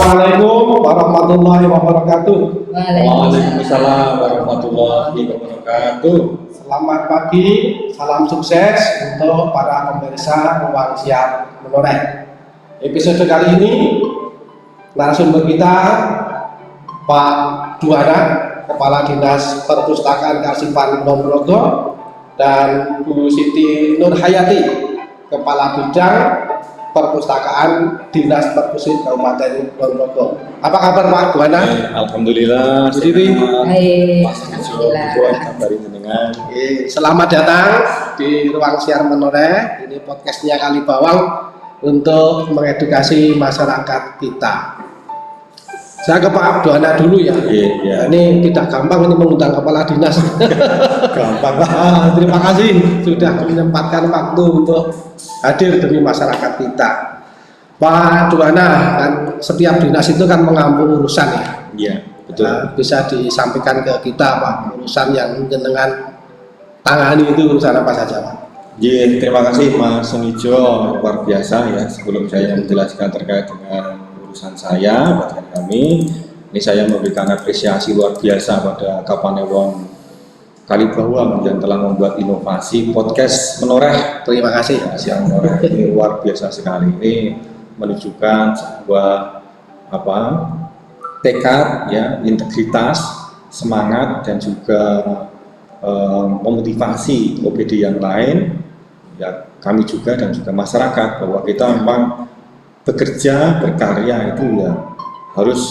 Assalamualaikum warahmatullahi wabarakatuh. Waalaikumsalam warahmatullahi wabarakatuh. Selamat pagi, salam sukses untuk para pemirsa Ruang Siar Menoreh. Episode kali ini narasumber kita Pak Duana, Kepala Dinas Perpustakaan Kearsipan Ponorogo, dan Bu Siti Nurhayati, Kepala Bidang Perpustakaan Dinas Perpusat Kabupaten Ponorogo. Apa kabar Pak Duana? Alhamdulillah. Bu Siti. Baik, alhamdulillah. Kabarin dengan. Selamat datang di Ruang Siar Menoreh. Ini podcastnya Kali Bawang untuk mengedukasi masyarakat kita. Saya ke Pak Duana dulu ya. Iya. Ini tidak gampang ini mengundang kepala dinas. Gampang. Terima kasih sudah menyempatkan waktu untuk hadir demi masyarakat kita. Pak Duana, kan setiap dinas itu kan mengambil urusan ya. Iya, betul. Bisa disampaikan ke kita Pak, urusan yang jenengan tangani itu urusan apa saja Pak? Iya, terima kasih Mas Sunijo, luar biasa ya. Sebelum saya menjelaskan terkait dengan urusan saya, bagian kami, ini saya memberikan apresiasi luar biasa pada Kapanewon Kali Bawang yang telah membuat inovasi podcast Menoreh. Terima kasih. Siang Menoreh ini luar biasa sekali. Ini menunjukkan sebuah tekad, ya, integritas, semangat, dan juga memotivasi OPD yang lain, ya, kami juga dan juga masyarakat, bahwa kita memang bekerja, berkarya itu ya harus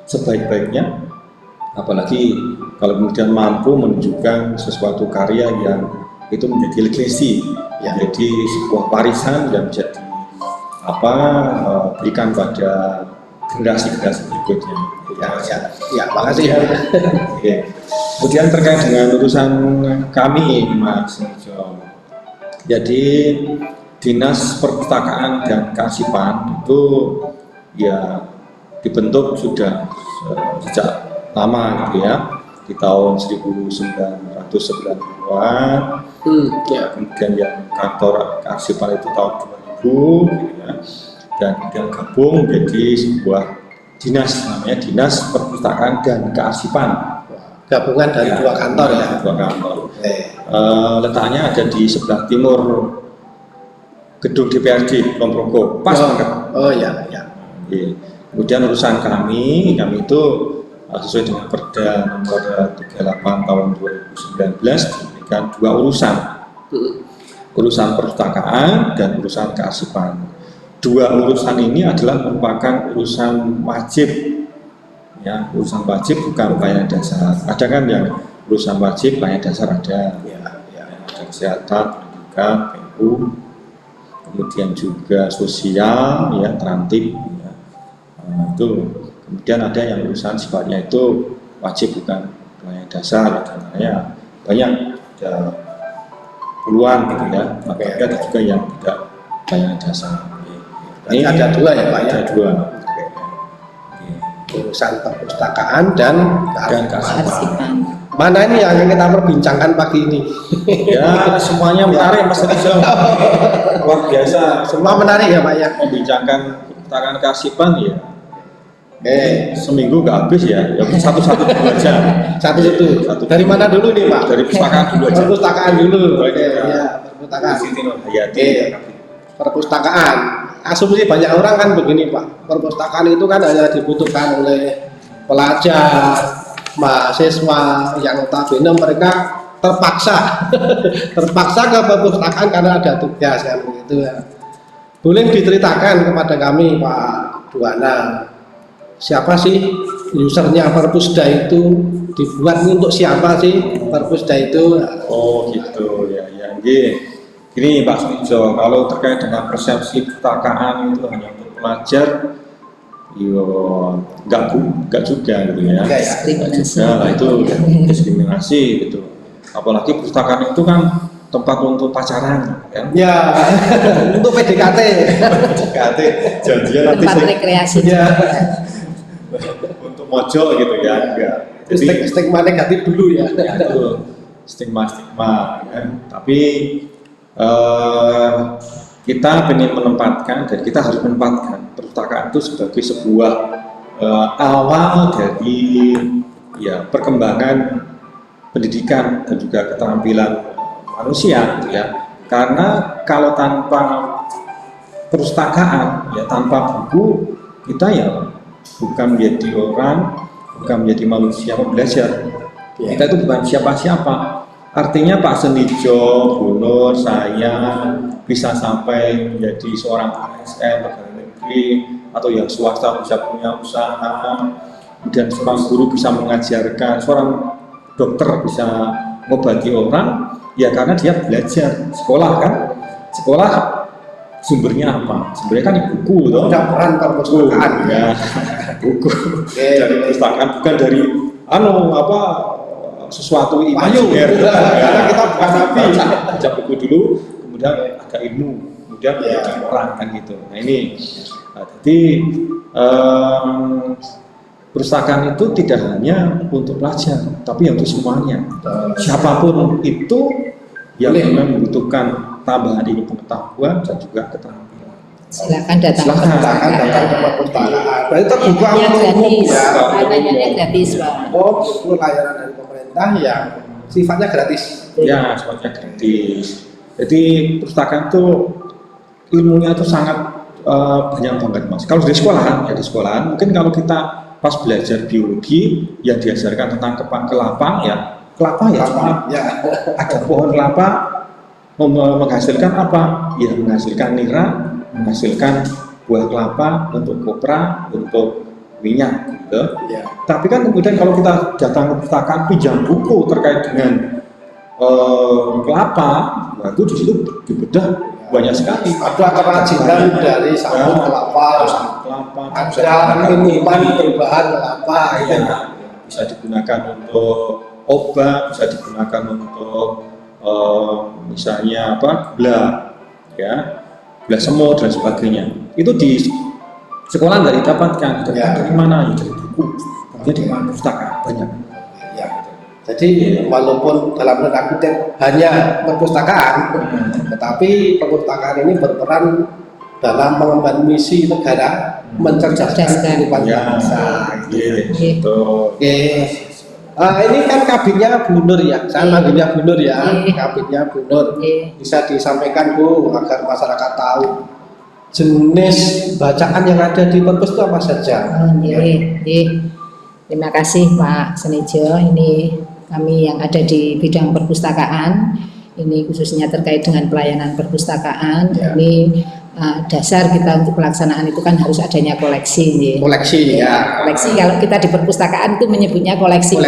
sebaik-baiknya, apalagi kalau kemudian mampu menunjukkan sesuatu karya yang itu menjadi legasi, ya, menjadi sebuah warisan dan menjadi berikan pada generasi-generasi berikutnya. Ya, makasih ya. Oke. Kemudian terkait dengan urusan kami, Mas Nijo. Jadi Dinas Perpustakaan dan Kearsipan itu ya dibentuk sudah sejak lama gitu ya, di tahun 1990-an. Ya. Kemudian yang kantor Kearsipan itu tahun 2000 gitu ya. Dan kemudian gabung menjadi sebuah dinas, namanya Dinas Perpustakaan dan Kearsipan. Gabungan dari dua kantor ya. Dua kantor. Letaknya ada di sebelah timur gedung DPRD Ponorogo, pas banget. Oh ya. Kemudian urusan kami itu sesuai dengan Perda nomor 38 tahun 2019 diberikan dua urusan. Urusan perpustakaan dan urusan kearsipan. Dua urusan ini adalah merupakan urusan wajib, ya, urusan wajib bukan pelayanan dasar. Ada kan yang urusan wajib pelayanan dasar ada, ada kesehatan, pendidikan, PU, kemudian juga sosial, ya, terantip, ya. Itu kemudian ada yang urusan sifatnya itu wajib bukan pelayanan dasar, ya, banyak, ada puluhan gitu ya, maka ada juga yang tidak pelayanan dasar. Ini ada dua ya Pak ya? Ada dua. Urusan perpustakaan dan Kearsipan. Mana ini yang akan kita perbincangkan pagi ini? Ya, semuanya menarik Mas Rizal. Luar biasa. Semua menarik ya Pak ya? Membincangkan perpustakaan kearsipan ya. Seminggu nggak habis ya. Ya satu-satu dulu aja. Satu. Dari mana dulu nih Pak? Dari perpustakaan dulu aja. Perpustakaan dulu. Oke, ya, perpustakaan. Siti Nurhayati. Perpustakaan. Asumsi banyak orang kan begini Pak, perpustakaan itu kan hanya dibutuhkan oleh pelajar, mahasiswa yang notabene mereka terpaksa ke perpustakaan karena ada tugas kan begitu ya. Boleh diceritakan kepada kami Pak Duana, siapa sih usernya Perpusda itu, dibuat untuk siapa sih Perpusda itu? Oh gitu ya, nggih. Ini Pak Sunijo, kalau terkait dengan persepsi perpustakaan itu hanya untuk pelajar, enggak juga gitu ya. Enggak juga lah, itu diskriminasi gitu. Apalagi perpustakaan itu kan tempat untuk pacaran kan? Ya, untuk PDKT. Janjian nanti Tempat rekreasi. Ya. Untuk mojok gitu ya, enggak. Jadi Stigma negatif dulu ya. Ya itu stigma kan. Tapi kita ingin menempatkan dan kita harus menempatkan perpustakaan itu sebagai sebuah awal dari ya perkembangan pendidikan dan juga keterampilan manusia gitu ya. Karena kalau tanpa perpustakaan ya tanpa buku kita ya bukan menjadi orang, bukan menjadi manusia belajar. Kita itu bukan siapa-siapa. Artinya Pak Senijo, Bu Nur, saya bisa sampai menjadi seorang ASN pegawai negeri atau yang swasta bisa punya usaha, kemudian seorang guru bisa mengajarkan, seorang dokter bisa mengobati orang, ya karena dia belajar sekolah kan, sekolah sumbernya apa? Sumbernya kan di buku, toh. Ada peran perpustakaan Ya, buku dari perpustakaan bukan dari sesuatu imajiner. Karena kita bukan nabi. Baca buku dulu, kemudian ada ilmu, kemudian menjadi orang kan gitu. Nah ini, jadi perpustakaan itu tidak hanya untuk pelajar, tapi untuk semuanya. Siapapun itu yang memang membutuhkan tambahan ilmu pengetahuan dan juga keterampilan. Silakan datang ke Silakan datang ke perpustakaan. Berarti terbuka yang untuk umum gratis, ya. layanannya gratis Pak. Oh, itu layanan dari pemerintah yang sifatnya gratis. Ya, sifatnya gratis. Jadi perpustakaan itu ilmunya itu sangat banyak banget mas. Kalau di sekolahan, ya di sekolahan, mungkin kalau kita pas belajar biologi yang diajarkan tentang kelapa ya cuma ada pohon kelapa menghasilkan apa? Ya menghasilkan nira, menghasilkan buah kelapa untuk kopra, untuk minyak gitu. Ya. Tapi kan kemudian kalau kita datang ke perpustakaan pinjam buku terkait dengan kelapa, nah itu di situ dibedah banyak sekali. Ada kerajinan dari sabut kelapa, ada minuman berbahan kelapa, gitu. Bisa digunakan untuk obat, bisa digunakan untuk misalnya gula, ya, gula semut dan sebagainya. Itu di sekolah nggak didapatkan. Dari mana? Ya dari buku. Jadi di perpustakaan banyak. Ya. Jadi walaupun dalam tanda kutip hanya perpustakaan, tetapi perpustakaan ini berperan dalam mengemban misi negara mencerdaskan kehidupan bangsa. Gitu. Oke. Ini kan kabinnya Bu Nur ya, saya manggilnya Bu Nur ya, kabinnya Bu Nur. Bisa disampaikan Bu agar masyarakat tahu jenis bacaan yang ada di perpus itu apa saja. Terima kasih Pak Senijo. Ini kami yang ada di bidang perpustakaan, ini khususnya terkait dengan pelayanan perpustakaan. Ini dasar kita untuk pelaksanaan itu kan harus adanya koleksi. Koleksi ya. Koleksi kalau kita di perpustakaan itu menyebutnya koleksi.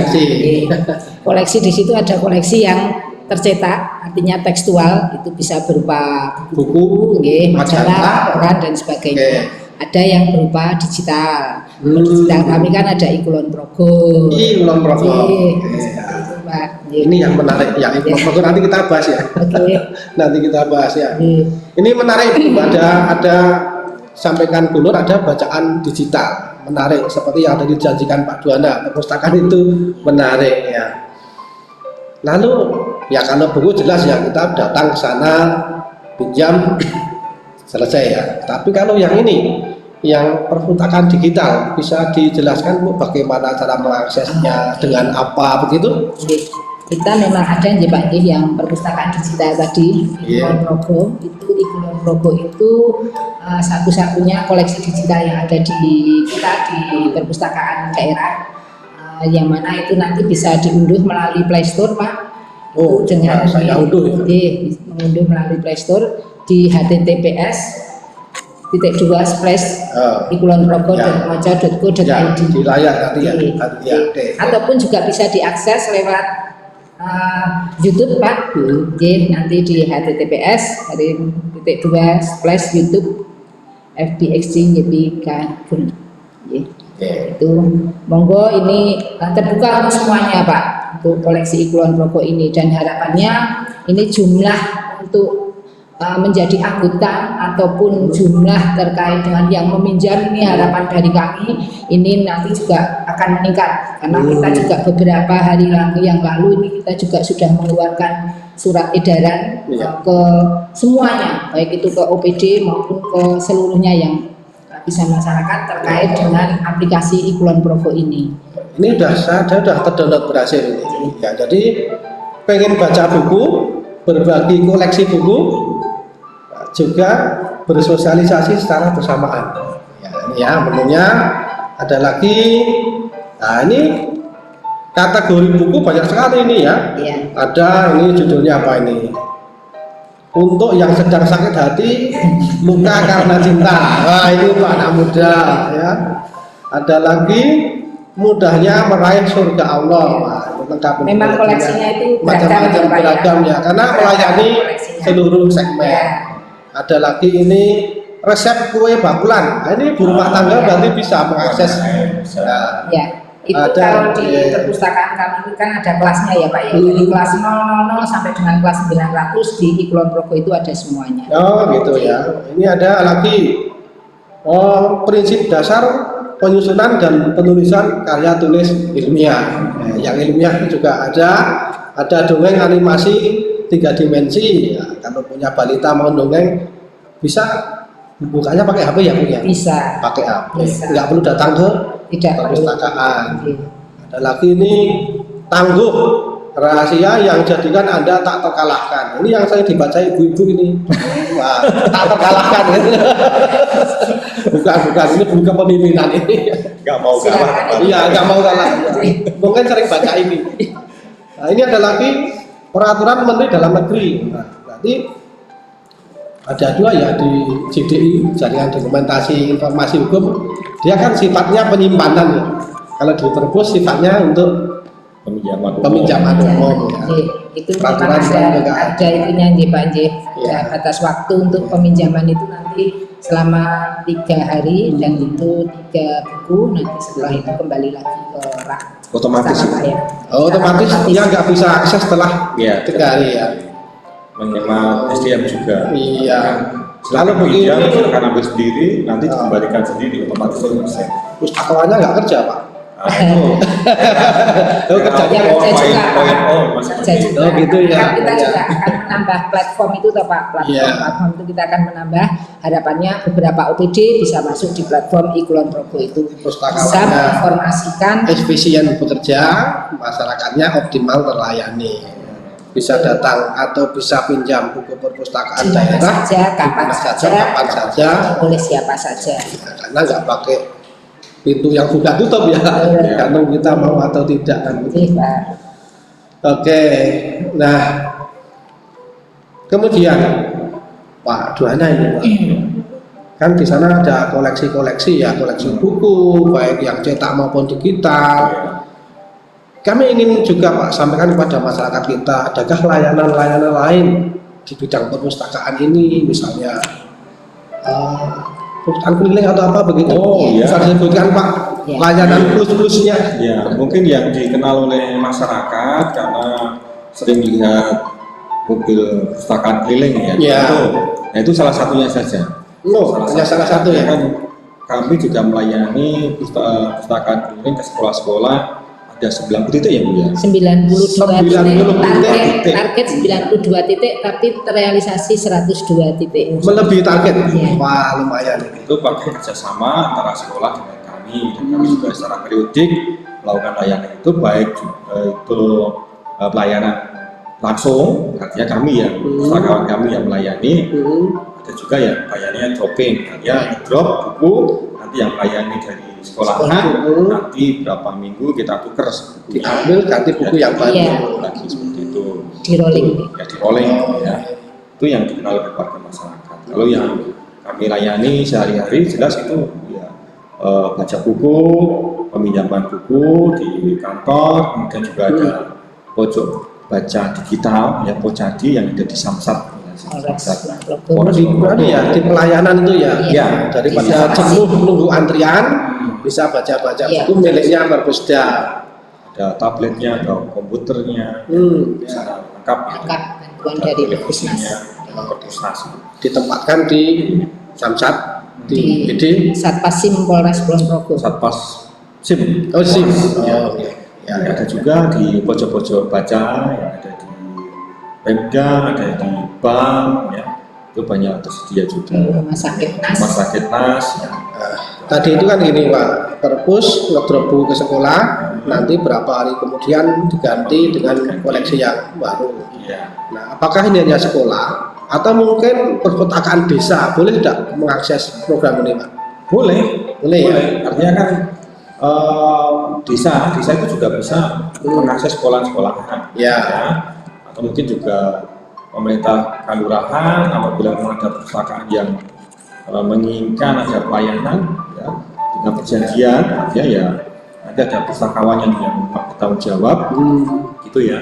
Koleksi di situ ada koleksi yang tercetak, artinya tekstual, itu bisa berupa buku, majalah, koran dan sebagainya. Ada yang berupa digital. Digital kami kan ada Ikulon Progo. Ikulon Progo. Ini yang menarik ya, Ikulon Progo nanti kita bahas ya. Nanti kita bahas ya. Ini menarik, ada sampaikan Bu Nur, ada bacaan digital menarik seperti yang tadi dijanjikan Pak Duana. Perpustakaan itu menarik ya. Lalu ya kalau buku jelas ya kita datang ke sana pinjam selesai ya. Tapi kalau yang ini, yang perpustakaan digital, bisa dijelaskan Bu bagaimana cara mengaksesnya, dengan apa begitu? Kita memang ada Pak yang perpustakaan digital tadi, Ikulon Progo. Ikulon Progo itu satu-satunya koleksi digital yang ada di kita di perpustakaan daerah, yang mana itu nanti bisa diunduh melalui Play Store Pak. Oh, dengan saya unduh ya. Mengunduh melalui Play Store di https://ikulonprogo.mojo.co.id di layar tadi ya. Ataupun juga bisa diakses lewat YouTube Pak. Nanti di https://youtube fbxc.ypk. Itu monggo, ini terbuka untuk semuanya Pak, untuk koleksi Ikulon Progo ini, dan harapannya ini jumlah untuk menjadi anggota ataupun jumlah terkait dengan yang meminjam, ini harapan dari kami ini nanti juga akan meningkat karena kita juga beberapa hari yang lalu ini kita juga sudah mengeluarkan surat edaran ke semuanya, baik itu ke OPD maupun ke seluruhnya yang bisa masyarakat terkait dengan aplikasi Ikulon Provo ini. Ini saya sudah terdownload berhasil ini. Ya, jadi pengen baca buku, berbagi koleksi buku, juga bersosialisasi secara bersamaan. Ya, ini ya menunya ada lagi. Nah ini kategori buku banyak sekali ini ya. Iya. Ada ini judulnya apa ini? Untuk yang sedang sakit hati, luka karena cinta. Wah ini untuk anak muda ya. Ada lagi mudahnya meraih surga Allah. Wah, itu lengkap. Memang koleksinya itu macam-macam beragam ya, karena melayani seluruh segmen. Ya. Ada lagi ini resep kue bakulan. Nah, ini ibu rumah tangga berarti bisa mengakses. Ya, itu ada, kalau di perpustakaan kami itu kan ada kelasnya ya Pak ya. Dari kelas 000 sampai dengan kelas 900 di Ikulon Provo itu ada semuanya. Oh gitu ya. Ini ada lagi prinsip dasar penyusunan dan penulisan karya tulis ilmiah. Yang ilmiah itu juga ada dongeng animasi 3 dimensi. Ya, kalau punya balita mau dongeng bisa bukanya pakai HP ya Bu ya? Bisa. Pakai HP. Bisa. Nggak perlu datang ke perpustakaan. Ada lagi ini tangguh rahasia yang jadikan Anda tak terkalahkan. Ini yang saya dibaca ibu-ibu ini. Wah, tak terkalahkan. Bukan, ini bukan kepemimpinan ini. Nggak mau kalah. Iya, nggak mau kalah. Mungkin sering baca ini. Nah, ini ada lagi peraturan Menteri Dalam Negeri. Nah, berarti ada 2 ya di JDI, Jaringan Dokumentasi Informasi Hukum. Dia kan sifatnya penyimpanan ya. Kalau di Perpus sifatnya untuk peminjaman umum ya. Itu memang ada itunya Pak J. Ada batas waktu untuk peminjaman itu nanti selama 3 hari dan itu 3 buku, nanti setelah itu kembali lagi ke rak. Otomatis ya. Otomatis dia nggak bisa akses setelah 3 hari ya. Menghemat SDM juga. Iya. Lalu begini, silakan ambil sendiri, nanti dikembalikan sendiri otomatis selesai. Pustakawannya nggak kerja Pak. Nah, itu. Kerja juga. Oh gitu ya. Kan kita juga akan menambah platform itu toh Pak. Platform itu kita akan menambah, harapannya beberapa OPD bisa masuk di platform Ikulon Provo itu. Bisa menginformasikan, efisien bekerja, masyarakatnya optimal terlayani. Bisa datang atau bisa pinjam buku perpustakaan daerah saja, kapan saja, oleh siapa saja. Ya, karena nggak pakai pintu yang buka tutup ya, karena kita mau atau tidak kan. Oke, nah kemudian Pak Duana ini Pak, kan di sana ada koleksi-koleksi ya, koleksi buku baik yang cetak maupun digital. Kami ingin juga Pak sampaikan kepada masyarakat kita, adakah layanan-layanan lain di bidang perpustakaan ini, misalnya perpustakaan keliling atau apa begitu? Bisa disebutkan Pak layanan plus-plusnya? Ya, mungkin yang dikenal oleh masyarakat karena sering lihat mobil perpustakaan keliling ya. Itu salah satunya saja. Salah satu ya. Kan kami juga melayani perpustakaan keliling ke sekolah-sekolah. Ada 90 titik ya Bu ya? 92 titik, target 92 titik, tapi terrealisasi 102 titik. Melebihi target? Wah lumayan. Itu pakai kerjasama antara sekolah dengan kami, dan kami juga secara periodik melakukan layanan itu, baik itu pelayanan langsung, artinya kami ya, pustakawan kami yang melayani, ada juga yang layanannya dropping, artinya drop buku, nanti yang melayani dari sekolahan, nanti berapa minggu kita tuker diambil ganti buku yang baru lagi seperti itu. Di rolling. Ya di rolling ya. Itu yang dikenal oleh warga masyarakat. Kalau yang kami layani sehari-hari jelas itu ya baca buku, peminjaman buku di kantor, kemudian juga ada pojok baca digital ya, Pojadi yang ada di Samsat. Ya, di pelayanan itu ya, daripada jenuh menunggu antrian, bisa baca-baca buku miliknya Perpusda. Ada tabletnya, ada komputernya, bisa lengkap. Bantuan dari Perpusnas. frustasi. Ditempatkan di Samsat di PD Satpasim Polres Kulon Progo. Satpas SIM. oh SIM Ya. oke. Ya, ada juga di pojok-pojok baca, yang ada di Pemda, ada di bank, ya. Itu banyak tersedia juga. Rumah sakit Nas. Rumah sakit Nas, ya. Tadi itu kan gini Pak, perpus ngedrop buku ke sekolah, nanti berapa hari kemudian diganti dengan koleksi yang baru. Iya. Nah, apakah ini hanya sekolah atau mungkin perpustakaan desa boleh tidak mengakses program ini Pak? Boleh, Boleh ya? Artinya kan desa itu juga bisa mengakses sekolah-sekolahan. Ya. Atau mungkin juga pemerintah kelurahan apabila memang ada perpustakaan yang menginginkan ada pelayanan, ya, dengan perjanjian, ya nanti ada pustakawan yang bertanggung jawab, gitu ya.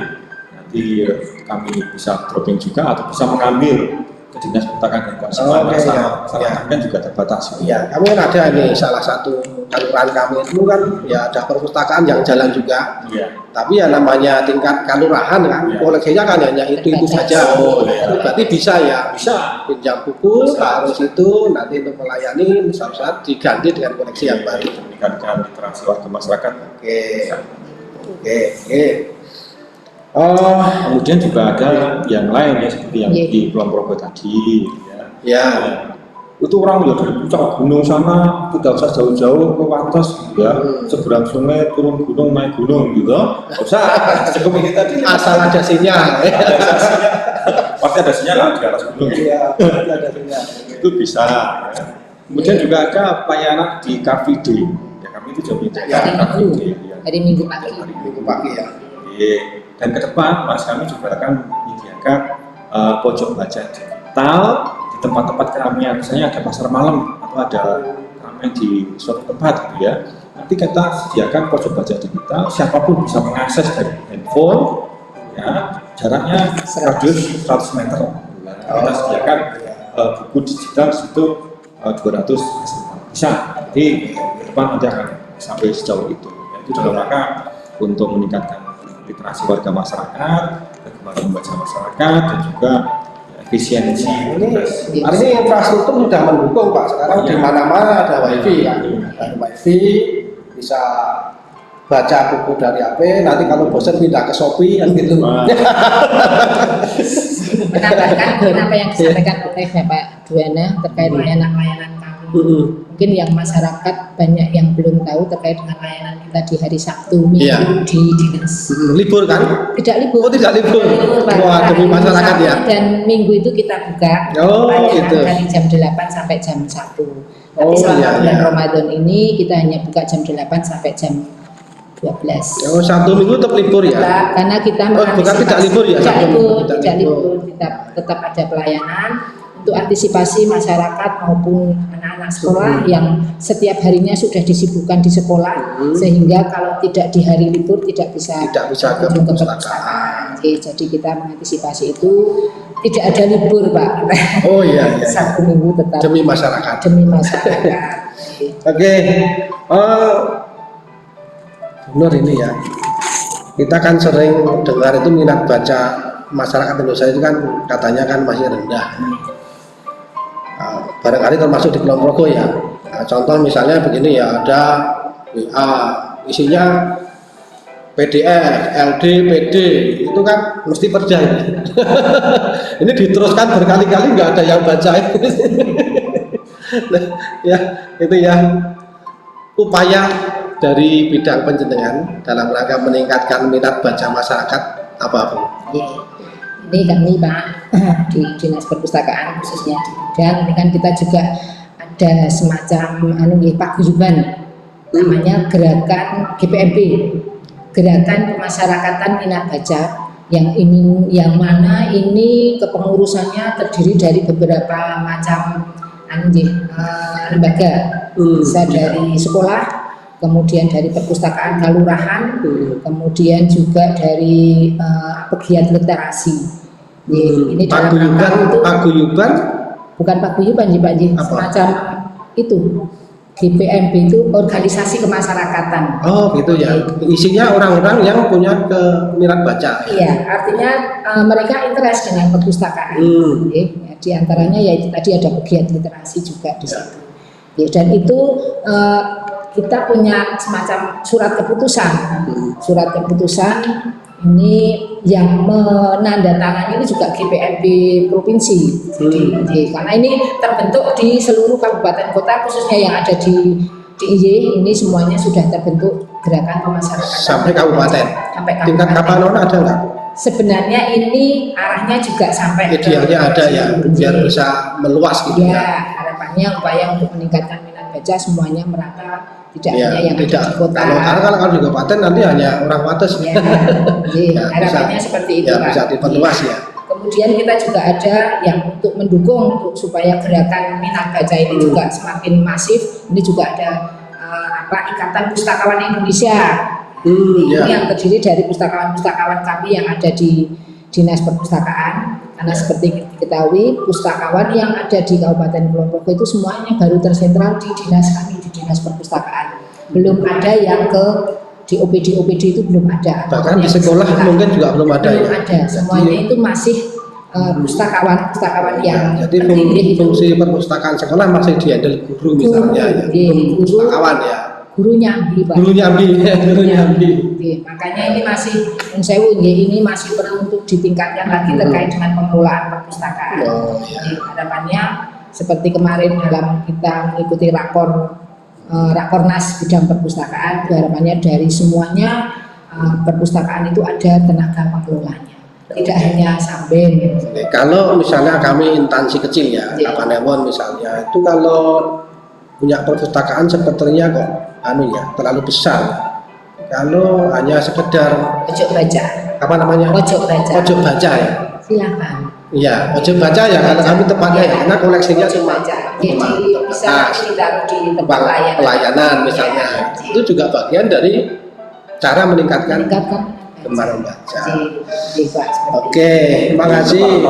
Nanti kami bisa dropping juga atau bisa mengambil ke dinas perpustakaan dan kearsipan. Masyarakat kan juga terbatas. Ya, kami kan ada ini salah satu kelurahan kami itu kan ya ada perpustakaan yang jalan juga. Iya. Tapi ya namanya tingkat kelurahan kan, Ya. koleksinya kan hanya itu saja. Oh, ya. Itu berarti bisa ya, Bisa. pinjam buku, harus itu nanti untuk melayani saat diganti dengan koleksi yang baru. Meningkatkan literasi warga masyarakat. Oke, oke. Kemudian juga ada yang lain ya seperti yang Iya. di Kulon Progo tadi, ya. Ya, Itu orang ya dari puncak gunung sana tidak usah jauh-jauh ke atas, ya. Seberang sungai turun gunung naik gunung gitu. Nggak usah cukup ini tadi. asal ada sinyal. Pasti ada sinyal di atas gunung. Iya, ada sinyal. Itu bisa. Ya. Kemudian juga ada pelayanan di Car Free Day. Ya kami itu juga Ya, Car Free Day. Ya. Hari Minggu pagi. Minggu pagi ya. Dan ke depan, Mas, kami juga akan menyediakan pojok baca digital di tempat-tempat keramaian. Misalnya ada pasar malam atau ada keramaian di suatu tempat, gitu ya. Nanti kita sediakan pojok baca digital, siapapun bisa mengakses dari handphone, ya, jaraknya radius 100 meter. Kita sediakan buku digital di situ 200 bisa. Jadi ke depan nanti akan sampai sejauh itu. Itu dalam rangka untuk meningkatkan literasi warga masyarakat, kegemaran membaca masyarakat, dan juga efisiensi. Ini infrastruktur sudah mendukung Pak. Sekarang di mana-mana ada wifi kan, ada wifi, bisa baca buku dari HP. Nanti kalau bosan pindah ke Shopee kan gitu. Menambahkan apa yang disampaikan oleh Bapak Duana terkait layanan kami. Mungkin yang masyarakat banyak yang belum tahu terkait dengan layanan kita di hari Sabtu Minggu Iya. di dinas. Libur kan? Tidak libur. Oh, tidak libur. Pak. Wah, demi Hari masyarakat Sabtu ya. Dan Minggu itu kita buka Oh, layanan gitu. dari jam 8 sampai jam 1. Tapi Oh, selama iya, bulan iya. Ramadan ini kita hanya buka jam 8 sampai jam 12. Oh, Sabtu Minggu tetap libur ya? Karena kita Oh, bukan mengantisipasi- tidak libur ya, tidak Sabtu libur, Minggu, tidak tidak libur. libur, tetap ada pelayanan untuk antisipasi masyarakat maupun anak-anak sekolah yang setiap harinya sudah disibukkan di sekolah, sehingga kalau tidak di hari libur tidak bisa Tidak bisa ke berkunjung perpustakaan. Oke, jadi kita mengantisipasi itu tidak ada libur Pak. Oh iya, iya. Sabtu Minggu tetap Demi masyarakat. demi masyarakat. Oke, benar ini ya. Kita kan sering dengar itu minat baca masyarakat Indonesia itu kan katanya kan masih rendah. Barangkali termasuk di Kulon Progo ya. Contoh misalnya begini ya, ada WA isinya PDF, LD, PD itu kan mesti perja ini. Ini diteruskan berkali-kali nggak ada yang baca. Nah, ya itu ya upaya dari bidang penjenengan dalam rangka meningkatkan minat baca masyarakat apa Bu? Ini kami Pak di Dinas Perpustakaan khususnya di bidang ini kan kita juga ada semacam paguyuban namanya gerakan GPMP, Gerakan Pemasyarakatan Minat Baca, yang mana ini kepengurusannya terdiri dari beberapa macam lembaga, bisa dari sekolah, kemudian dari perpustakaan kelurahan, kemudian juga dari pegiat literasi. Ini dalam rangka untuk Paguyuban bukan paguyuban Pak Ji, Apa? semacam itu GPMP itu organisasi kemasyarakatan. oh gitu ya, isinya orang-orang yang punya minat baca. Iya, artinya mereka interest dengan perpustakaan. Di antaranya ya itu tadi ada pegiat literasi juga di situ. Ya, dan itu kita punya semacam surat keputusan. Surat keputusan ini yang menandatangani ini juga GPMB provinsi. Jadi, karena ini terbentuk di seluruh kabupaten kota, khususnya yang ada di DIY, ini semuanya sudah terbentuk gerakan pemasyarakatan sampai kabupaten. Tingkat kabupaten ada nggak? Sebenarnya ini arahnya juga sampai idealnya ada ya, biar bisa meluas gitu ya. Harapannya upaya untuk meningkatkan minat baca semuanya merata, tidak hanya yang tidak. ada di kota. Kalau di kabupaten nanti hanya orang Wates. Ya, jadi harapannya seperti itu, ya, Pak. bisa diperluas ya. Kemudian kita juga ada yang untuk mendukung supaya gerakan minat baca ini juga semakin masif. Ini juga ada Ikatan Pustakawan Indonesia. Ini yang terdiri dari pustakawan-pustakawan kami yang ada di Dinas Perpustakaan. Karena seperti diketahui, pustakawan yang ada di Kabupaten Kulon Progo itu semuanya baru tersentral di dinas kami, di Dinas Perpustakaan. Belum ada yang di OPD itu belum ada. Bahkan di sekolah mungkin juga belum ada. Belum ada. Semuanya itu masih pustakawan yang jadi fungsi perpustakaan sekolah masih dihandle guru misalnya. Guru, pustakawan ya. Gurunya ambil, Pak. Gurunya ambil. Makanya ini masih ini masih perlu untuk ditingkatkan lagi terkait dengan pengelolaan perpustakaan. Jadi harapannya seperti kemarin dalam kita mengikuti Rakornas bidang perpustakaan, harapannya dari semuanya perpustakaan itu ada tenaga pengelolanya. Tidak hanya sambil. Kalau misalnya kami instansi kecil ya, Kapanewon misalnya, itu kalau punya perpustakaan sepertinya kok terlalu besar. Kalau hanya sekedar pojok baca, apa namanya? Pojok baca ya. Silakan. Iya, pojok baca ya kalau kami tepatnya ya, karena koleksinya cuma bisa ditaruh di tempat pelayanan misalnya. Itu juga bagian dari cara meningkatkan gemar membaca. Oke, terima kasih.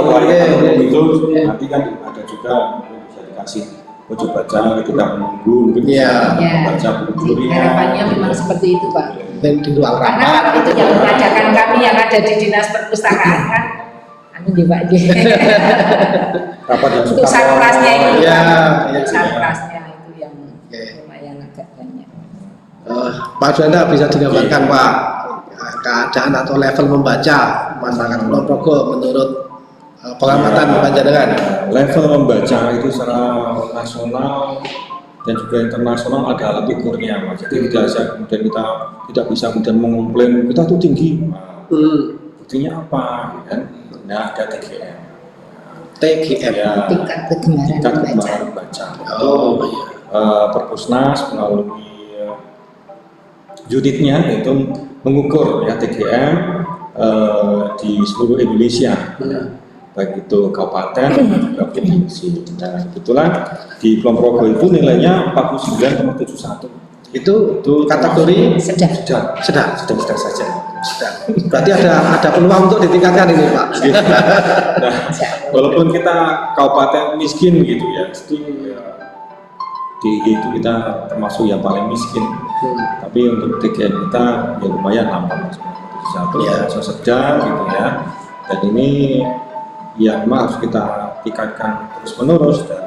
Itu nanti kan ada juga bisa dikasih pojok baca ketika menunggu mungkin bisa membaca buku. Harapannya memang seperti itu, Pak. Dan di ruang karena rapat itu yang mengajarkan kami yang ada di Dinas Perpustakaan kan Pak rapat yang untuk sarprasnya itu sarprasnya itu yang lumayan agak banyak. Pak Juanda bisa digambarkan Pak keadaan atau level membaca masyarakat Kulon Progo menurut pengamatan panjenengan? Level membaca itu secara nasional dan juga internasional ada alat ukurnya, Mas. Jadi kemudian kita tidak bisa kemudian mengumplain kita tuh tinggi. Buktinya apa? Kan? Nah, ada TGM. Ya, tingkat kegemaran baca. Perpusnas melalui unitnya itu mengukur ya TGM di seluruh Indonesia. Baik itu kabupaten juga provinsi. Nah, kebetulan di Kulon Progo itu nilainya 49,71. Itu kategori sedang saja. Berarti ada peluang untuk ditingkatkan ini, Pak. Nah, walaupun kita kabupaten miskin gitu ya, di itu kita termasuk yang paling miskin. Tapi untuk TGM kita ya lumayan nampak sedang gitu ya. Dan ini ya memang harus kita tingkatkan terus menerus, dan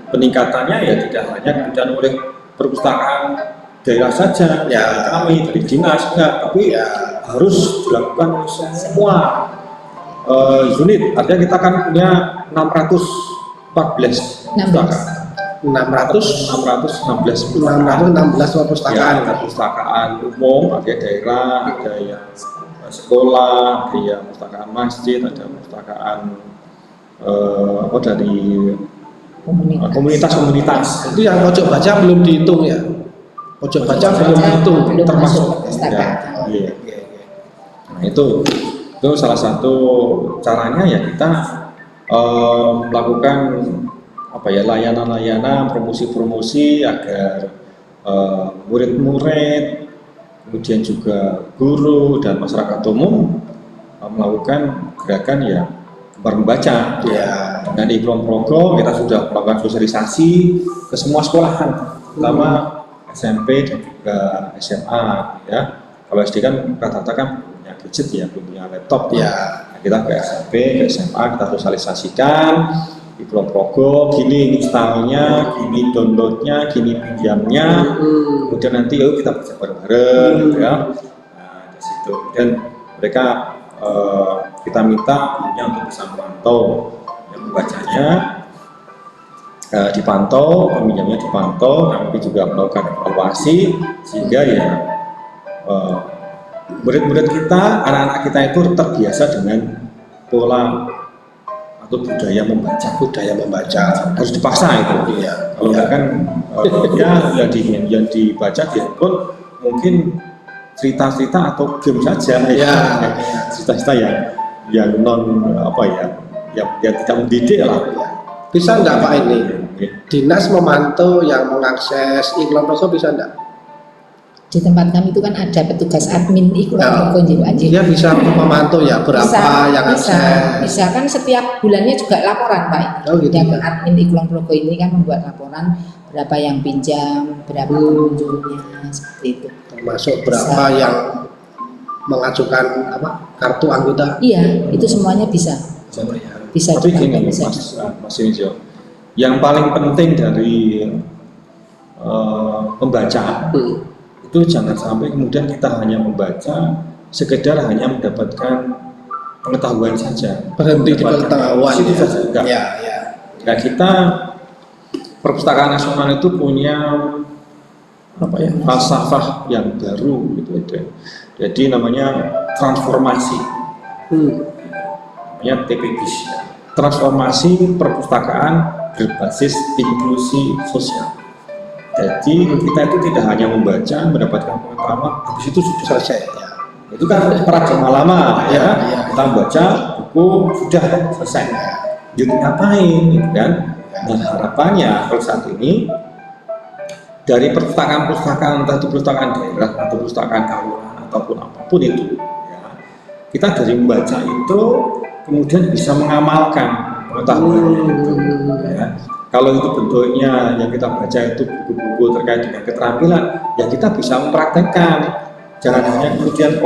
peningkatannya ya tidak hanya kemudian oleh perpustakaan daerah saja ya, kami dari dinas enggak, tapi ya harus dilakukan oleh semua unit. Artinya kita kan punya 614 perpustakaan ya, perpustakaan umum, ada daerah, ada yang sekolah, ada yang perpustakaan masjid, ada perpustakaan dari komunitas. Itu yang pojok baca belum dihitung ya? Pojok baca belum dihitung termasuk perpustakaan. Nah itu salah satu caranya ya kita melakukan layanan-layanan, promosi-promosi agar murid-murid, kemudian juga guru dan masyarakat umum melakukan gerakan ya gemar membaca. Ya, dan di Kulon Progo kita sudah melakukan sosialisasi ke semua sekolahan, terutama SMP dan juga SMA. Ya, kalau SD kan rata-rata kan punya gadget ya, punya laptop. Ya, nah, kita ke SMP, ke SMA kita sosialisasikan di Kulon Progo, gini installnya, gini downloadnya, gini pinjamnya, kemudian nanti yuk kita baca bareng-bareng gitu ya. Nah di situ dan mereka kita minta gurunya untuk bisa memantau yang membacanya, dipantau, peminjamnya dipantau, kami juga melakukan evaluasi sehingga ya murid-murid kita, anak-anak kita itu terbiasa dengan pola atau budaya membaca harus dipaksa itu. Iya. Kalau enggak kan yang dibaca di handphone mungkin cerita-cerita atau game saja Iya. cerita-cerita yang non yang tidak mendidik lah. Bisa enggak Pak ini? Dinas memantau yang mengakses Ikulon Progo bisa enggak? Di tempat kami itu kan ada petugas admin Ikulon Progo Pak. Dia bisa memantau ya berapa yang akses. Bisa kan setiap bulannya juga laporan Pak. Oh gitu. Yang admin Ikulon Progo ini kan membuat laporan berapa yang pinjam, berapa pengunjungnya, seperti itu. Termasuk berapa yang mengajukan kartu anggota. Iya, itu semuanya bisa. Bisa. Tapi gini Mas Injo, yang paling penting dari pembacaan itu jangan sampai kemudian kita hanya membaca sekedar hanya mendapatkan pengetahuan saja, berhenti di pengetahuan itu saja enggak. Ya. Nah kita perpustakaan nasional itu punya falsafah yang baru gitu. Jadi namanya transformasi, namanya TPBIS, transformasi perpustakaan berbasis inklusi sosial. Jadi kita itu tidak hanya membaca, mendapatkan pengetahuan, habis itu sudah selesai. Ya. Itu kan paradigma lama ya. Kita membaca buku sudah selesai. Jadi ngapain, gitu kan? Nah harapannya kalau saat ini dari perpustakaan-perpustakaan, entah itu perpustakaan daerah atau perpustakaan kelurahan ataupun apapun itu, ya, kita dari membaca itu kemudian bisa mengamalkan pengetahuan itu. Ya. Kalau itu bentuknya yang kita baca itu buku-buku terkait dengan keterampilan, ya kita bisa mempraktekkan. Jangan hanya kemudian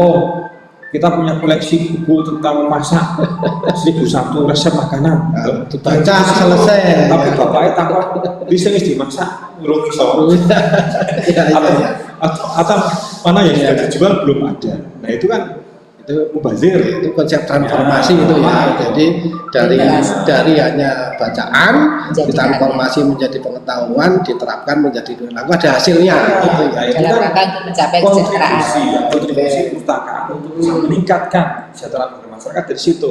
kita punya koleksi buku tentang memasak 1001 resep makanan. Dibaca selesai. Tapi bapaknya takut bisa dimasak belum iso. Atau mana yang sudah dijual belum ada. Nah itu kan itu mubazir, itu konsep transformasi itu ya. Jadi dari hanya bacaan ditransformasi menjadi pengetahuan, diterapkan menjadi perilaku, ada hasilnya gitu ya. Dalam rangka untuk mencapai kesejahteraan. Kontribusi perpustakaan untuk bisa meningkatkan kesejahteraan masyarakat dari situ.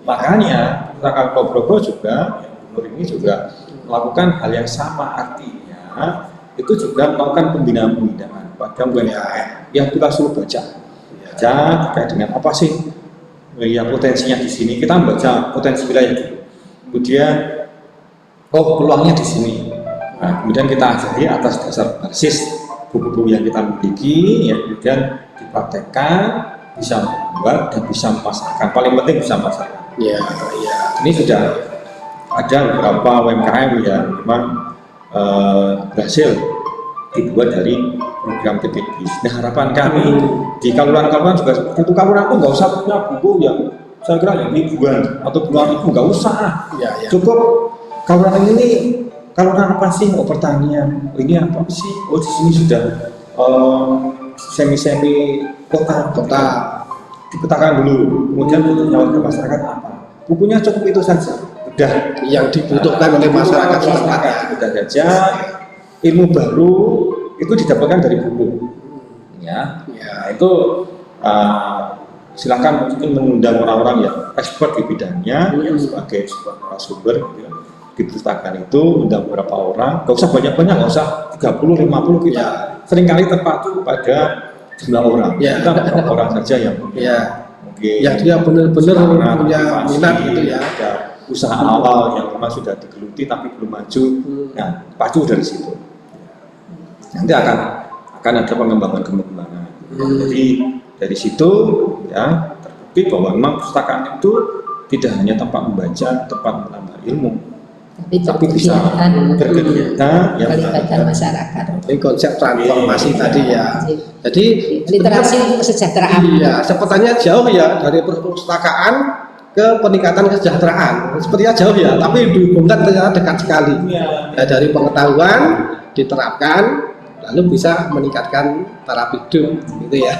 Makanya perpustakaan Kulon Progo juga gubernur ini juga melakukan hal yang sama, artinya itu juga melakukan pembinaan pada UMKM yang kita suruh baca terkait dengan apa sih yang potensinya di sini. Kita membaca potensi wilayah dulu, kemudian peluangnya di sini. Nah, kemudian kita ajari atas dasar basis buku-buku yang kita miliki, ya kemudian dipraktekkan, bisa membuat dan bisa memasarkan. Paling penting bisa memasarkan. Iya. Ini sudah ada beberapa UMKM yang memang berhasil dibuat dari program TPBIS. Nah harapan kami di kelurahan-kelurahan juga seperti itu. Kelurahan itu nggak usah punya buku yang saya kira yang ribuan atau puluhan ribu, nggak usah. Cukup kelurahan ini kelurahan apa sih? Pertanian. Ini apa sih? Di sini sudah semi kota dipetakan dulu. Kemudian butuhnya warga masyarakat apa? Bukunya cukup itu saja. Udah yang dibutuhkan oleh masyarakat setempat. Udah saja. Ilmu baru itu didapatkan dari buku, ya. Itu silakan mungkin mengundang orang-orang yang expert di bidangnya, yang sebagai sebuah narasumber gitu, di perpustakaan itu undang beberapa orang, nggak usah banyak-banyak, nggak usah 30, 50 kita seringkali terpaku pada jumlah orang. Kita beberapa orang saja yang mungkin yang dia benar-benar punya minat gitu ya. Usaha awal yang memang sudah digeluti tapi belum maju, nah pacu dari situ. Nanti akan ada pengembangan. Jadi dari situ ya terbukti bahwa memang perpustakaan itu tidak hanya tempat membaca, tempat menambah ilmu, tapi bisa berkegiatan yang melibatkan masyarakat. Ini konsep transformasi tadi ya. Jadi literasi kesejahteraan. Iya, sepertinya jauh ya dari perpustakaan ke peningkatan kesejahteraan. Sepertinya jauh ya, tapi dihubungkan ternyata dekat sekali. Nah, dari pengetahuan diterapkan, lalu bisa meningkatkan taraf hidup, gitu ya.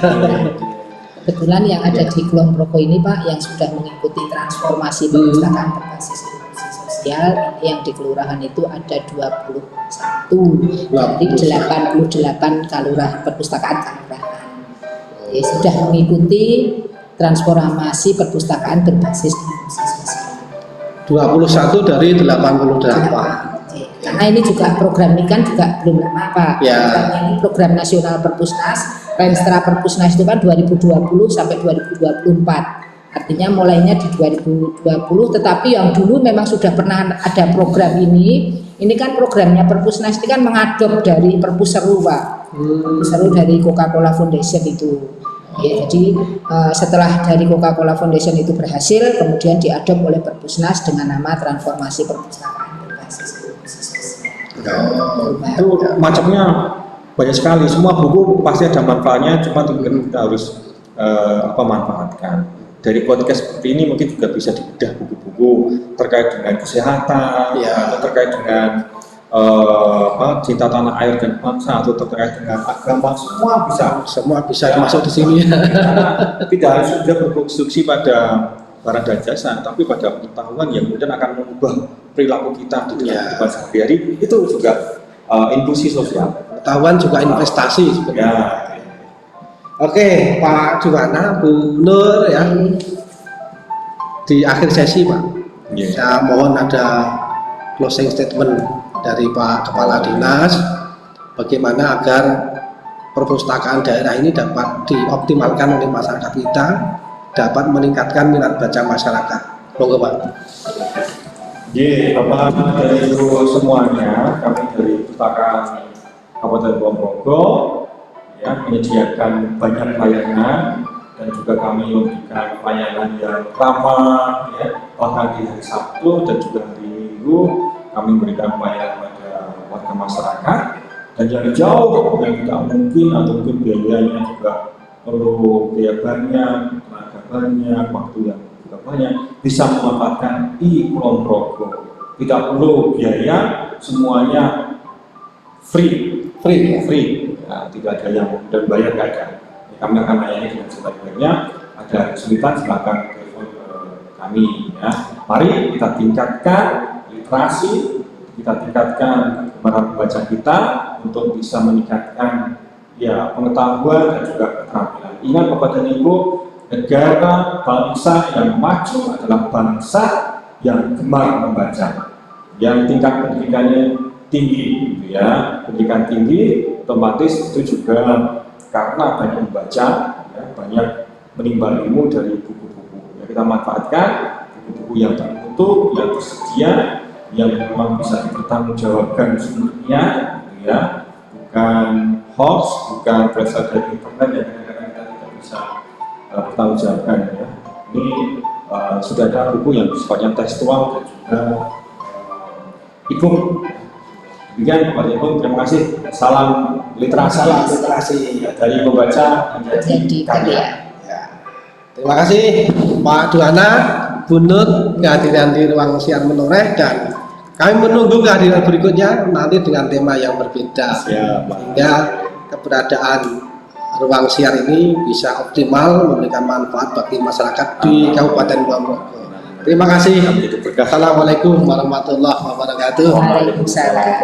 Kebetulan yang ada di Kulon Progo ini Pak, yang sudah mengikuti transformasi perpustakaan berbasis inklusi sosial, ini yang di kelurahan itu ada 21 dari 88 perpustakaan kelurahan. Ya, sudah mengikuti transformasi perpustakaan berbasis inklusi sosial. 21 dari 88. Karena ini juga program ini kan juga belum lama Pak. Ya. Ini program nasional Perpusnas, Renstra Perpusnas itu kan 2020 sampai 2024. Artinya mulainya di 2020, tetapi yang dulu memang sudah pernah ada program ini. Ini kan programnya Perpusnas ini kan mengadop dari Perpuseru Pak. Perpuseru dari Coca-Cola Foundation itu. Ya, jadi setelah dari Coca-Cola Foundation itu berhasil, kemudian diadop oleh Perpusnas dengan nama transformasi perpustakaan berbasis inklusi sosial. Itu macamnya banyak sekali. Semua buku pasti ada manfaatnya, cuma kita harus manfaatkan. Dari podcast seperti ini mungkin juga bisa dibedah buku-buku terkait dengan kesehatan, atau terkait dengan cinta tanah air dan bangsa, atau terkait dengan agama, semua bisa masuk di sini. Karena tidak harus sudah berkonstruksi pada barang dan jasa, tapi pada pengetahuan yang kemudian akan mengubah perilaku kita di dalam kehidupan sehari-hari. Itu juga inklusi sosial. Pengetahuan juga investasi sebenarnya. Oke, Pak Juwana, Bu Nur ya. Di akhir sesi Pak, saya mohon ada closing statement dari Pak Kepala Dinas, bagaimana agar perpustakaan daerah ini dapat dioptimalkan oleh masyarakat kita, dapat meningkatkan minat baca masyarakat. Monggo Pak. Bapak dari semuanya, kami dari Perpustakaan Kabupaten Kulon Progo menyediakan banyak layanan, dan juga kami memberikan pelayanan yang ramah, bahkan di hari Sabtu dan juga hari Minggu kami memberikan pelayanan pada warga masyarakat, dan yang jauh yang tidak mungkin atau mungkin biayanya juga perlu biaya banyak, tenaga banyak, waktu yang juga banyak, bisa memanfaatkan Kulon Progo. Tidak perlu biaya, semuanya free. Ya, tidak ada yang dan bayar, nggak ada. Kami akan layani dengan sebaik-baiknya. Ada kesulitan silakan telepon kami. Ya. Mari kita tingkatkan literasi, kita tingkatkan kemampuan membaca kita untuk bisa meningkatkan pengetahuan dan juga keterampilan. Ingat Bapak dan Ibu, negara bangsa yang maju adalah bangsa yang gemar membaca, yang tingkat pendidikannya tinggi, gitu ya. Pendidikan tinggi otomatis itu juga karena banyak membaca, banyak menimba ilmu dari buku-buku. Kita manfaatkan buku-buku yang tertutup, yang tersedia, yang memang bisa dipertanggungjawabkan sumbernya, gitu ya. Bukan hoax, bukan berasal dari internet yang kadang-kadang kita tidak bisa bertanggungjawabkan. Ya. Ini sudah ada buku yang sifatnya tekstual dan juga e-book. Demikian Bapak Ibu, terima kasih. Salam literasi dari pembaca menjadi karya. Terima kasih Pak Juwana, Bu Nur kehadiran di ruang siar menoreh, dan kami menunggu kehadiran berikutnya nanti dengan tema yang berbeda, sehingga keberadaan ruang siar ini bisa optimal memberikan manfaat bagi masyarakat di Kabupaten Kulon Progo. Terima kasih. Assalamualaikum warahmatullahi wabarakatuh. Waalaikumsalam.